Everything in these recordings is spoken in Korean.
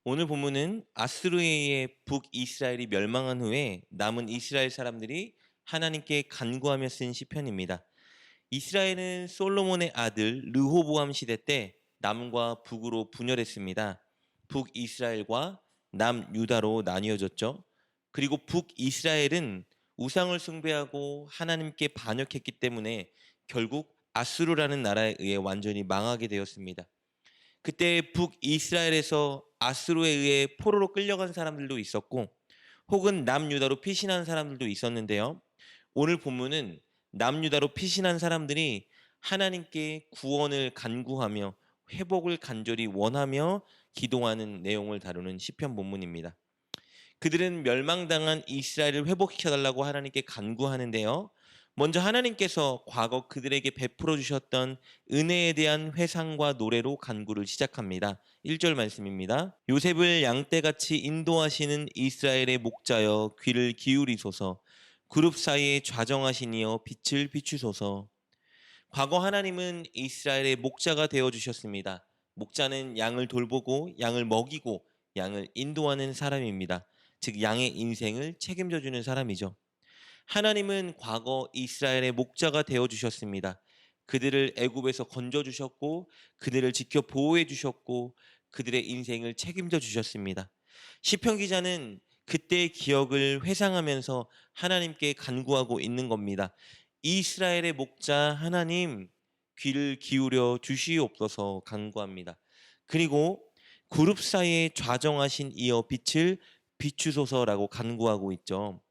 오늘 본문은 아스루에 북이스라엘이 멸망한 후에 남은 이스라엘 사람들이 하나님께 간구하며 쓴 시편입니다. 이스라엘은 솔로몬의 아들 르호보암 시대 때 남과 북으로 분열했습니다. 북이스라엘과 남유다로 나뉘어졌죠. 그리고 북이스라엘은 우상을 숭배하고 하나님께 반역했기 때문에 결국 아수르라는 나라에 의해 완전히 망하게 되었습니다. 그때 북이스라엘에서 아수르에 의해 포로로 끌려간 사람들도 있었고 혹은 남유다로 피신한 사람들도 있었는데요. 오늘 본문은 남유다로 피신한 사람들이 하나님께 구원을 간구하며 회복을 간절히 원하며 기도하는 내용을 다루는 시편 본문입니다. 그들은 멸망당한 이스라엘을 회복시켜달라고 하나님께 간구하는데요. 먼저 하나님께서 과거 그들에게 베풀어 주셨던 은혜에 대한 회상과 노래로 간구를 시작합니다. 1절 말씀입니다. 요셉을 양떼같이 인도하시는 이스라엘의 목자여 귀를 기울이소서. 그룹 사이에 좌정하시니여 빛을 비추소서. 과거 하나님은 이스라엘의 목자가 되어 주셨습니다. 목자는 양을 돌보고 양을 먹이고 양을 인도하는 사람입니다. 즉 양의 인생을 책임져 주는 사람이죠. 하나님은 과거 이스라엘의 목자가 되어 주셨습니다. 그들을 애굽에서 건져 주셨고 그들을 지켜 보호해 주셨고 그들의 인생을 책임져 주셨습니다. 시편 기자는 그때의 기억을 회상하면서 하나님께 간구하고 있는 겁니다. 이스라엘의 목자 하나님 귀를 기울여 주시옵소서 간구합니다. 그리고 그룹 사이에 좌정하신 이어 빛을 비추소서라고 간구하고 있죠.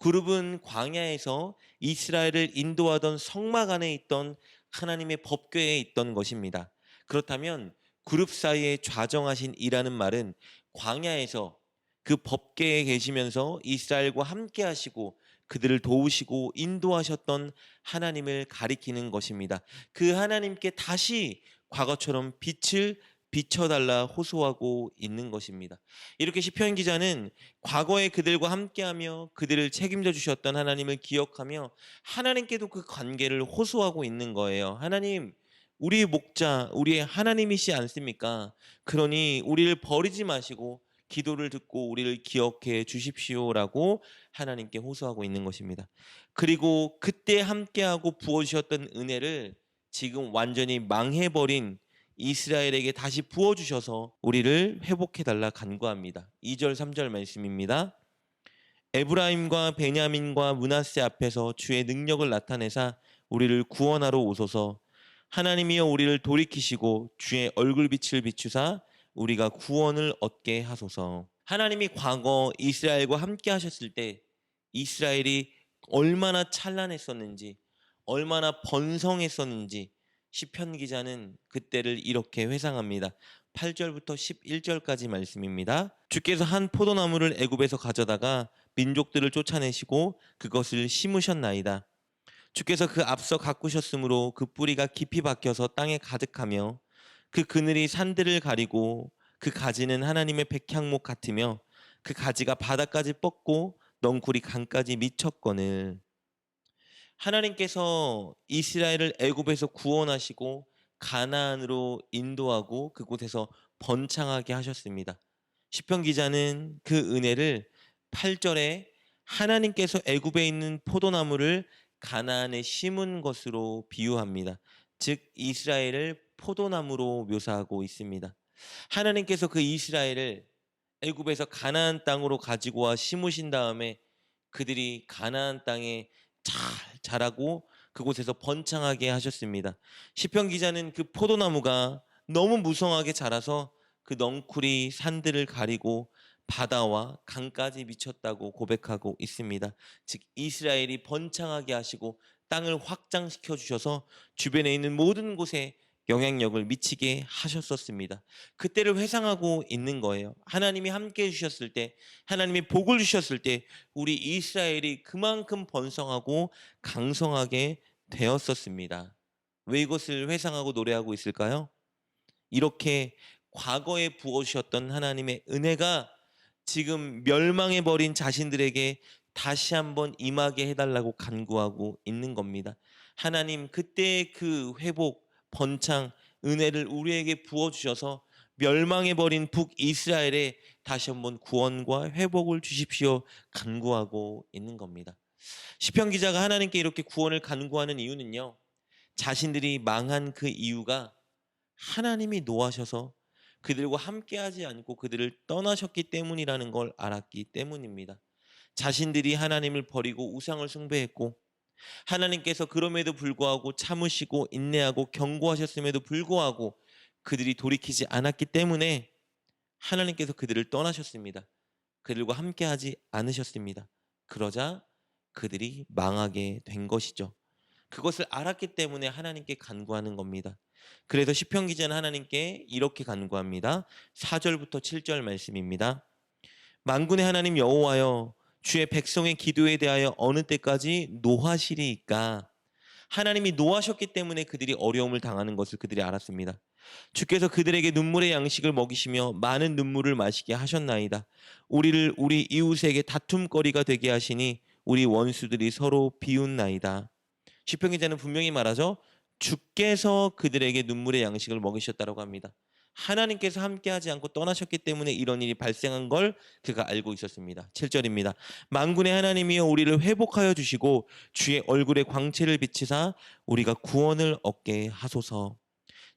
그룹은 광야에서 이스라엘을 인도하던 성막 안에 있던 하나님의 법궤에 있던 것입니다. 그렇다면 그룹 사이에 좌정하신 이라는 말은 광야에서 그 법궤에 계시면서 이스라엘과 함께 하시고 그들을 도우시고 인도하셨던 하나님을 가리키는 것입니다. 그 하나님께 다시 과거처럼 빛을 비춰달라 호소하고 있는 것입니다. 이렇게 시편 기자는 과거에 그들과 함께하며 그들을 책임져 주셨던 하나님을 기억하며 하나님께도 그 관계를 호소하고 있는 거예요. 하나님, 우리의 목자, 우리의 하나님이시지 않습니까? 그러니 우리를 버리지 마시고 기도를 듣고 우리를 기억해 주십시오라고 하나님께 호소하고 있는 것입니다. 그리고 그때 함께하고 부어주셨던 은혜를 지금 완전히 망해버린 이스라엘에게 다시 부어주셔서 우리를 회복해달라 간구합니다. 2절 3절 말씀입니다. 에브라임과 베냐민과 므낫세 앞에서 주의 능력을 나타내사 우리를 구원하러 오소서. 하나님이여 우리를 돌이키시고 주의 얼굴빛을 비추사 우리가 구원을 얻게 하소서. 하나님이 과거 이스라엘과 함께 하셨을 때 이스라엘이 얼마나 찬란했었는지 얼마나 번성했었는지 시편 기자는 그때를 이렇게 회상합니다. 8절부터 11절까지 말씀입니다. 주께서 한 포도나무를 애굽에서 가져다가 민족들을 쫓아내시고 그것을 심으셨나이다. 주께서 그 앞서 가꾸셨으므로 그 뿌리가 깊이 박혀서 땅에 가득하며 그 그늘이 산들을 가리고 그 가지는 하나님의 백향목 같으며 그 가지가 바다까지 뻗고 넝쿨이 강까지 미쳤거늘. 하나님께서 이스라엘을 애굽에서 구원하시고 가나안으로 인도하고 그곳에서 번창하게 하셨습니다. 시편 기자는 그 은혜를 8절에 하나님께서 애굽에 있는 포도나무를 가나안에 심은 것으로 비유합니다. 즉 이스라엘을 포도나무로 묘사하고 있습니다. 하나님께서 그 이스라엘을 애굽에서 가나안 땅으로 가지고 와 심으신 다음에 그들이 가나안 땅에 잘 자라고 그곳에서 번창하게 하셨습니다. 시편 기자는 그 포도나무가 너무 무성하게 자라서 그 넝쿨이 산들을 가리고 바다와 강까지 미쳤다고 고백하고 있습니다. 즉 이스라엘이 번창하게 하시고 땅을 확장시켜 주셔서 주변에 있는 모든 곳에 영향력을 미치게 하셨었습니다. 그때를 회상하고 있는 거예요. 하나님이 함께 해주셨을 때, 하나님이 복을 주셨을 때 우리 이스라엘이 그만큼 번성하고 강성하게 되었었습니다. 왜 이것을 회상하고 노래하고 있을까요? 이렇게 과거에 부어주셨던 하나님의 은혜가 지금 멸망해버린 자신들에게 다시 한번 임하게 해달라고 간구하고 있는 겁니다. 하나님 그때의 그 회복, 번창, 은혜를 우리에게 부어주셔서 멸망해버린 북이스라엘에 다시 한번 구원과 회복을 주십시오 간구하고 있는 겁니다. 시편 기자가 하나님께 이렇게 구원을 간구하는 이유는요, 자신들이 망한 그 이유가 하나님이 노하셔서 그들과 함께하지 않고 그들을 떠나셨기 때문이라는 걸 알았기 때문입니다. 자신들이 하나님을 버리고 우상을 숭배했고, 하나님께서 그럼에도 불구하고 참으시고 인내하고 경고하셨음에도 불구하고 그들이 돌이키지 않았기 때문에 하나님께서 그들을 떠나셨습니다. 그들과 함께하지 않으셨습니다. 그러자 그들이 망하게 된 것이죠. 그것을 알았기 때문에 하나님께 간구하는 겁니다. 그래서 시편 기자는 하나님께 이렇게 간구합니다. 4절부터 7절 말씀입니다. 만군의 하나님 여호와여, 주의 백성의 기도에 대하여 어느 때까지 노하시리이까? 하나님이 노하셨기 때문에 그들이 어려움을 당하는 것을 그들이 알았습니다. 주께서 그들에게 눈물의 양식을 먹이시며 많은 눈물을 마시게 하셨나이다. 우리를 우리 이웃에게 다툼거리가 되게 하시니 우리 원수들이 서로 비웃나이다. 시편 기자는 분명히 말하죠. 주께서 그들에게 눈물의 양식을 먹이셨다고 합니다. 하나님께서 함께하지 않고 떠나셨기 때문에 이런 일이 발생한 걸 그가 알고 있었습니다. 7절입니다. 만군의 하나님이여, 우리를 회복하여 주시고 주의 얼굴에 광채를 비치사 우리가 구원을 얻게 하소서.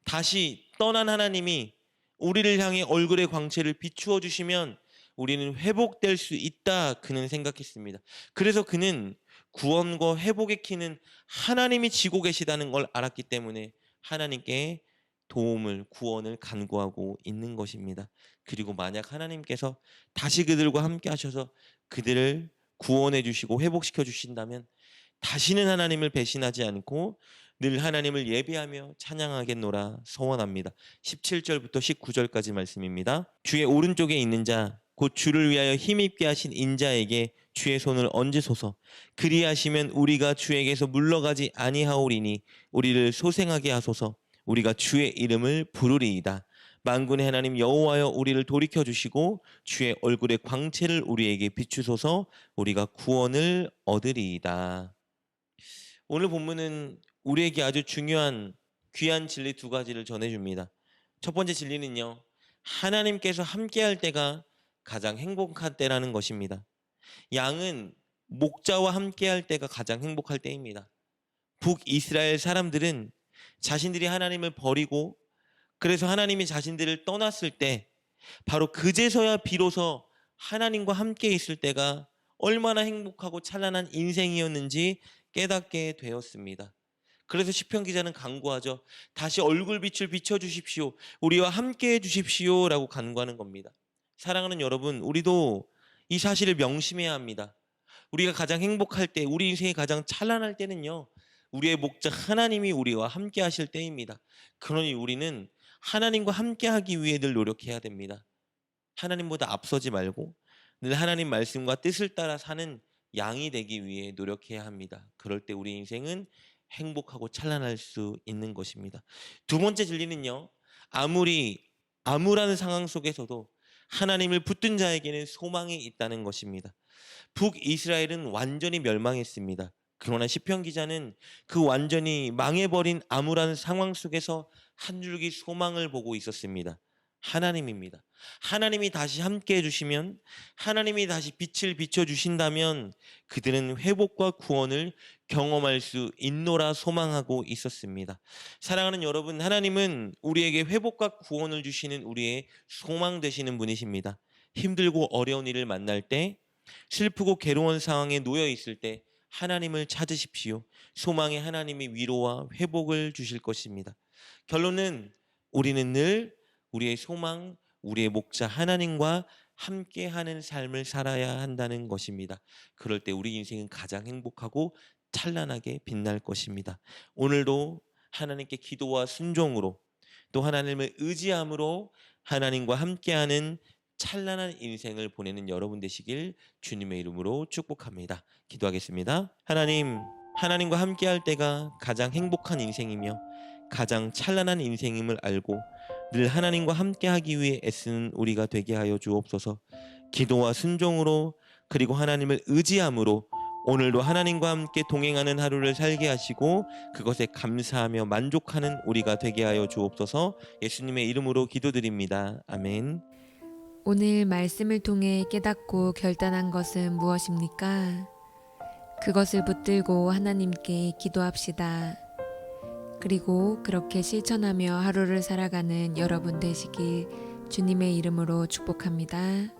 다시 떠난 하나님이 우리를 향해 얼굴의 광채를 비추어 주시면 우리는 회복될 수 있다, 그는 생각했습니다. 그래서 그는 구원과 회복의 키는 하나님이 지고 계시다는 걸 알았기 때문에 하나님께 도움을, 구원을 간구하고 있는 것입니다. 그리고 만약 하나님께서 다시 그들과 함께 하셔서 그들을 구원해 주시고 회복시켜 주신다면 다시는 하나님을 배신하지 않고 늘 하나님을 예배하며 찬양하겠노라 소원합니다. 17절부터 19절까지 말씀입니다. 주의 오른쪽에 있는 자, 곧 주를 위하여 힘입게 하신 인자에게 주의 손을 얹으소서. 그리하시면 우리가 주에게서 물러가지 아니하오리니 우리를 소생하게 하소서. 우리가 주의 이름을 부르리이다. 만군의 하나님 여호와여, 우리를 돌이켜 주시고 주의 얼굴의 광채를 우리에게 비추소서. 우리가 구원을 얻으리이다. 오늘 본문은 우리에게 아주 중요한 귀한 진리 두 가지를 전해줍니다. 첫 번째 진리는요, 하나님께서 함께할 때가 가장 행복한 때라는 것입니다. 양은 목자와 함께할 때가 가장 행복할 때입니다. 북이스라엘 사람들은 자신들이 하나님을 버리고 그래서 하나님이 자신들을 떠났을 때 바로 그제서야 비로소 하나님과 함께 있을 때가 얼마나 행복하고 찬란한 인생이었는지 깨닫게 되었습니다. 그래서 시편 기자는 간구하죠. 다시 얼굴빛을 비춰주십시오. 우리와 함께 해주십시오 라고 간구하는 겁니다. 사랑하는 여러분, 우리도 이 사실을 명심해야 합니다. 우리가 가장 행복할 때, 우리 인생이 가장 찬란할 때는요, 우리의 목자 하나님이 우리와 함께 하실 때입니다. 그러니 우리는 하나님과 함께 하기 위해 늘 노력해야 됩니다. 하나님보다 앞서지 말고 늘 하나님 말씀과 뜻을 따라 사는 양이 되기 위해 노력해야 합니다. 그럴 때 우리 인생은 행복하고 찬란할 수 있는 것입니다. 두 번째 진리는요, 아무리 암울한 상황 속에서도 하나님을 붙든 자에게는 소망이 있다는 것입니다. 북이스라엘은 완전히 멸망했습니다. 그러나 시편 기자는 그 완전히 망해버린 암울한 상황 속에서 한 줄기 소망을 보고 있었습니다. 하나님입니다. 하나님이 다시 함께 해주시면, 하나님이 다시 빛을 비춰주신다면 그들은 회복과 구원을 경험할 수 있노라 소망하고 있었습니다. 사랑하는 여러분, 하나님은 우리에게 회복과 구원을 주시는 우리의 소망 되시는 분이십니다. 힘들고 어려운 일을 만날 때, 슬프고 괴로운 상황에 놓여 있을 때 하나님을 찾으십시오. 소망의 하나님이 위로와 회복을 주실 것입니다. 결론은 우리는 늘 우리의 소망, 우리의 목자 하나님과 함께하는 삶을 살아야 한다는 것입니다. 그럴 때 우리 인생은 가장 행복하고 찬란하게 빛날 것입니다. 오늘도 하나님께 기도와 순종으로, 또 하나님을 의지함으로 하나님과 함께하는 찬란한 인생을 보내는 여러분 되시길 주님의 이름으로 축복합니다. 기도하겠습니다. 하나님과 함께할 때가 가장 행복한 인생이며 가장 찬란한 인생임을 알고 늘 하나님과 함께하기 위해 애쓰는 우리가 되게 하여 주옵소서. 기도와 순종으로, 그리고 하나님을 의지함으로 오늘도 하나님과 함께 동행하는 하루를 살게 하시고 그것에 감사하며 만족하는 우리가 되게 하여 주옵소서. 예수님의 이름으로 기도드립니다. 아멘. 오늘 말씀을 통해 깨닫고 결단한 것은 무엇입니까? 그것을 붙들고 하나님께 기도합시다. 그리고 그렇게 실천하며 하루를 살아가는 여러분 되시길 주님의 이름으로 축복합니다.